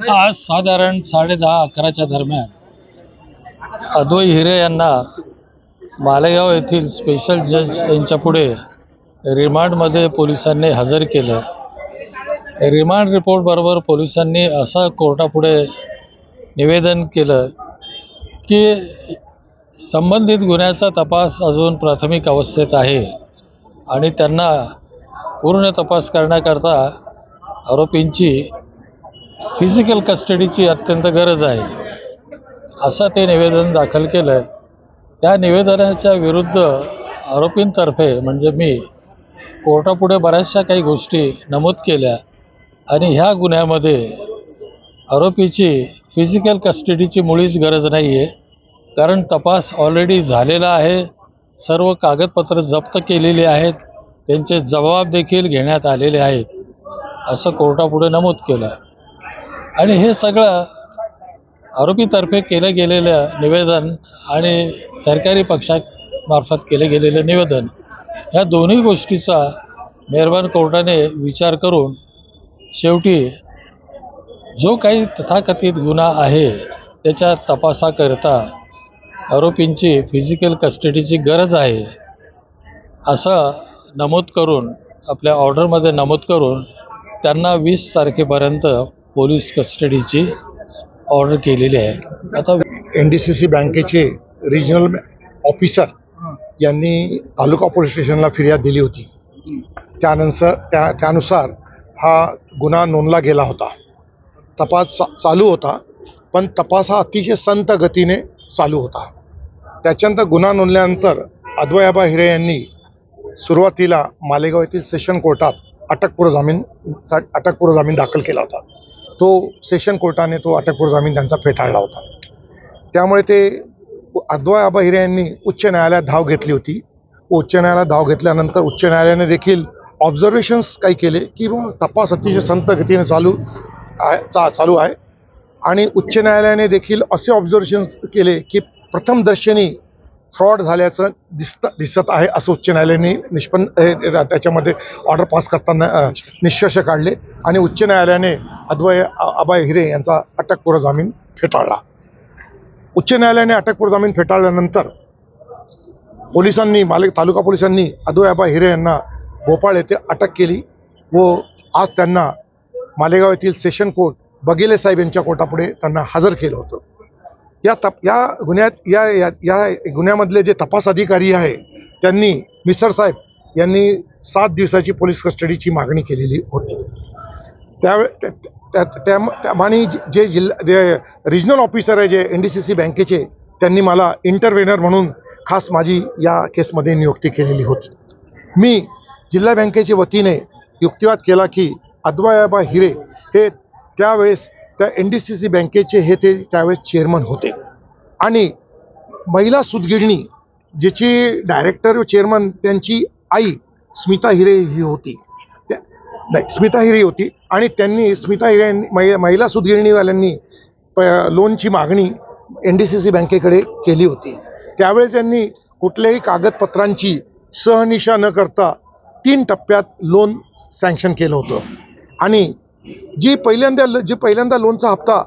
आज साधारण 10:30-11च्या दरम्यान अद्वै हिरे यांना मालेगाव येथील स्पेशल जज यांच्या पुढे रिमांडमध्ये पोलिसांनी हजर केलं. रिमांड रिपोर्ट बरोबर पोलिसांनी असं कोर्टापुढे निवेदन केलं की संबंधित गुन्ह्याचा तपास अजून प्राथमिक अवस्थेत आहे आणि त्यांना पूर्ण तपास करण्याकरता आरोपींची फिजिकल कस्टडीची अत्यंत गरज आहे, असं ते निवेदन दाखल केलं. त्या निवेदनाच्या विरुद्ध आरोपींतर्फे म्हणजे मी कोर्टापुढे बऱ्याचशा काही गोष्टी नमूद केल्या आणि ह्या गुन्ह्यामध्ये आरोपीची फिजिकल कस्टडीची मुळीच गरज नाही आहे, कारण तपास ऑलरेडी झालेला आहे. सर्व कागदपत्र जप्त केलेली आहेत, त्यांचे जबाब देखील घेण्यात आलेले आहेत, असं कोर्टापुढे नमूद केलं. आणि हे सगळं आरोपीतर्फे केलं गेलेलं निवेदन आणि सरकारी पक्षामार्फत केले गेलेलं निवेदन ह्या दोन्ही गोष्टीचा मेहरबान कोर्टाने विचार करून शेवटी जो काही तथाकथित गुन्हा आहे त्याच्या तपासाकरता आरोपींची फिजिकल कस्टडीची गरज आहे असं नमूद करून आपल्या ऑर्डरमध्ये नमूद करून त्यांना 20 तारखेपर्यंत पोलीस कस्टडीची ऑर्डर केलेली आहे. आता NDCC बँकेचे रिजनल ऑफिसर यांनी तालुका पोलीस स्टेशनला फिर्याद दिली होती. त्यानुसार हा गुन्हा नोंदला गेला होता. तपास चालू होता, पण तपास हा अतिशय संत गतीने चालू होता. त्याच्यानंतर गुन्हा नोंदल्यानंतर अद्वैयाबा हिरे यांनी सुरुवातीला मालेगाव येथील सेशन कोर्टात अटकपूर्व जामीन दाखल केला होता. तो सेशन कोर्टाने तो अटकपूर्व जामीन त्यांचा फेटाळला होता. त्यामुळे ते अद्वैयाबा हिरे यांनी उच्च न्यायालयात धाव घेतली होती. उच्च न्यायालयात धाव घेतल्यानंतर उच्च न्यायालयाने देखील ऑब्झर्वेशन्स काही केले की तपास अतिशय संत गतीने चालू आहे आणि उच्च न्यायालयाने देखील असे ऑब्झर्वेशन्स केले की प्रथमदर्शनी फ्रॉड झाल्याचं दिसत आहे असं उच्च न्यायालयाने त्याच्यामध्ये ऑर्डर पास करताना निष्कर्ष काढले आणि उच्च न्यायालयाने अद्वैयाबा हिरे यांचा अटकपूर्व जामीन फेटाळला. उच्च न्यायालयाने अटकपूर्व जामीन फेटाळल्यानंतर पोलिसांनी तालुका पोलिसांनी अद्वैयाबा हिरे यांना भोपाळ येथे अटक केली व आज त्यांना मालेगाव येथील सेशन कोर्ट बगेले साहेब यांच्या कोर्टापुढे त्यांना हजर केलं होतं. या गुन्ह्यामधले जे तपास अधिकारी आहे त्यांनी मिसर साहेब यांनी 7 दिवसाची पोलीस कस्टडीची मागणी केलेली होती. त्यामाने जे रिजनल ऑफिसर आहे जे NDCC बँकेचे त्यांनी मला इंटरव्हेनर म्हणून खास माझी या केसमध्ये नियुक्ती केलेली होती. मी जिल्हा बँकेच्या वतीने युक्तिवाद केला की अद्वैयाबा हिरे हे त्यावेळेस त्या NDCC बँकेचे हे ते त्यावेळेस चेअरमन होते आणि महिला सूतगिरणी ज्याची डायरेक्टर व चेअरमन त्यांची आई स्मिता हिरे ही होती. स्मिता हिरे होती आणि त्यांनी स्मिता हिरे महिला सूतगिरणीवाल्यांनी लोनची मागणी NDCC बँकेकडे केली होती. त्यावेळेस त्यांनी कुठल्याही कागदपत्रांची शहानिशा न करता 3 टप्प्यात लोन सँक्शन केलं होतं आणि जी पहिल्यांदा लोनचा हप्ता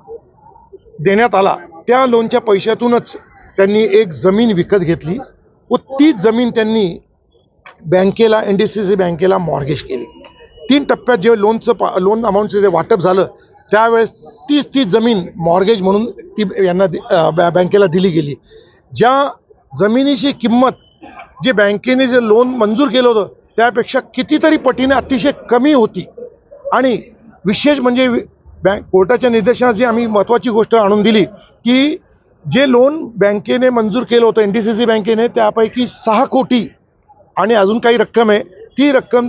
देण्यात आला त्या लोनच्या पैशातूनच त्यांनी एक जमीन विकत घेतली व तीच जमीन त्यांनी बँकेला NDCC बँकेला मॉर्गेज केली. 3 टप्प्यात जे लोन अमाऊंटचं जे वाटप झालं त्यावेळेस तीच जमीन मॉर्गेज म्हणून ती यांना बँकेला दिली गेली. ज्या जमिनीची किंमत जे बँकेने जे लोन मंजूर केलं होतं त्यापेक्षा कितीतरी पटीने अतिशय कमी होती आणि विशेष म्हणजे कोर्टाच्या निर्देशनाची आम्ही महत्त्वाची गोष्ट आणून दिली की जे लोन बँकेने मंजूर केलं होतं NDCC बँकेने त्यापैकी 6 कोटी आणि अजून काही रक्कम आहे ती रक्कम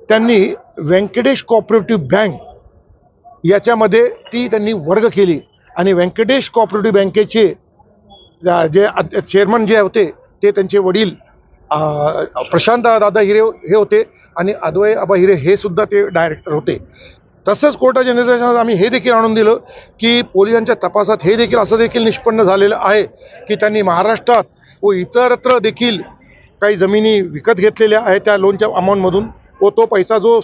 त्यांनी व्यंकटेश कोऑपरेटिव्ह बँक याच्यामध्ये त्यांनी वर्ग केली आणि व्यंकटेश कोऑपरेटिव्ह बँकेचे जे चेअरमन जे होते ते त्यांचे वडील प्रशांत दादा हिरे हे होते आणि अद्वैयाबा हिरे हे सुद्धा ते डायरेक्टर होते. तसंच कोर्टाच्या निर्देशात आम्ही हे देखील आणून दिलं की पोलिसांच्या तपासात हे देखील असं देखील निष्पन्न झालेलं आहे की त्यांनी महाराष्ट्रात व इतरत्र देखील काही जमिनी विकत घेतलेल्या आहेत त्या लोनच्या अमाऊंटमधून व तो पैसा जो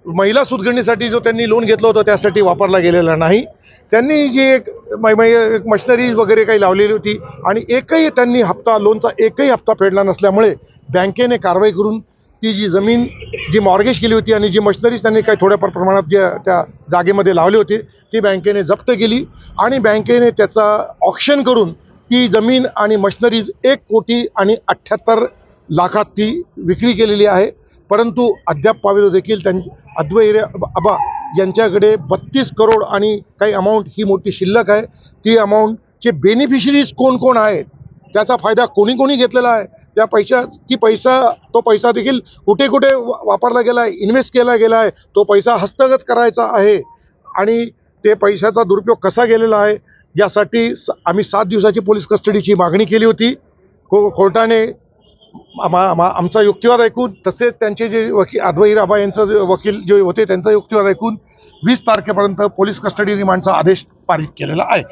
महिला सुदगणीसाठी जो त्यांनी लोन घेतलं होतं त्यासाठी वापरला गेलेला नाही. त्यांनी जी एक मशिनरी वगैरे काही लावलेली होती आणि एकही त्यांनी लोनचा एकही हप्ता फेडला नसल्यामुळे बँकेने कारवाई करून ती जी जमीन जी मॉर्गेज केली होती आणि जी मशिनरीज त्यांनी काही थोड्याफार प्रमाणात ज्या त्या जागेमध्ये लावली होती ती बँकेने जप्त केली आणि बँकेने त्याचा ऑक्शन करून ती जमीन आणि मशिनरीज 1,78,00,000 ती विक्री केलेली आहे. परंतु अद्याप पावेलो देखील त्यांची अद्वै हिरे आबा यांच्याकडे 32 करोड आणि काही अमाऊंट ही मोठी शिल्लक आहे. ती अमाऊंटचे बेनिफिशरीज कोण कोण आहेत, त्याचा फायदा कोणी कोणी घेतलेला आहे, तो पैसा देखील कुठे कुठे वापरला गेला आहे, इन्व्हेस्ट केला गेला आहे, तो पैसा हस्तगत करायचा आहे आणि ते पैशाचा दुरुपयोग कसा गेलेला आहे यासाठी आम्ही 7 दिवसाची पोलीस कस्टडीची मागणी केली होती. कोर्टाने आमचा युक्तिवाद ऐकून तसेच त्यांचे जे वकील अद्वै हिरे आबा यांचा वकील जे होते त्यांचा युक्तिवाद ऐकून 20 तारखेपर्यंत पोलीस कस्टडी रिमांडचा आदेश पारित केलेला आहे.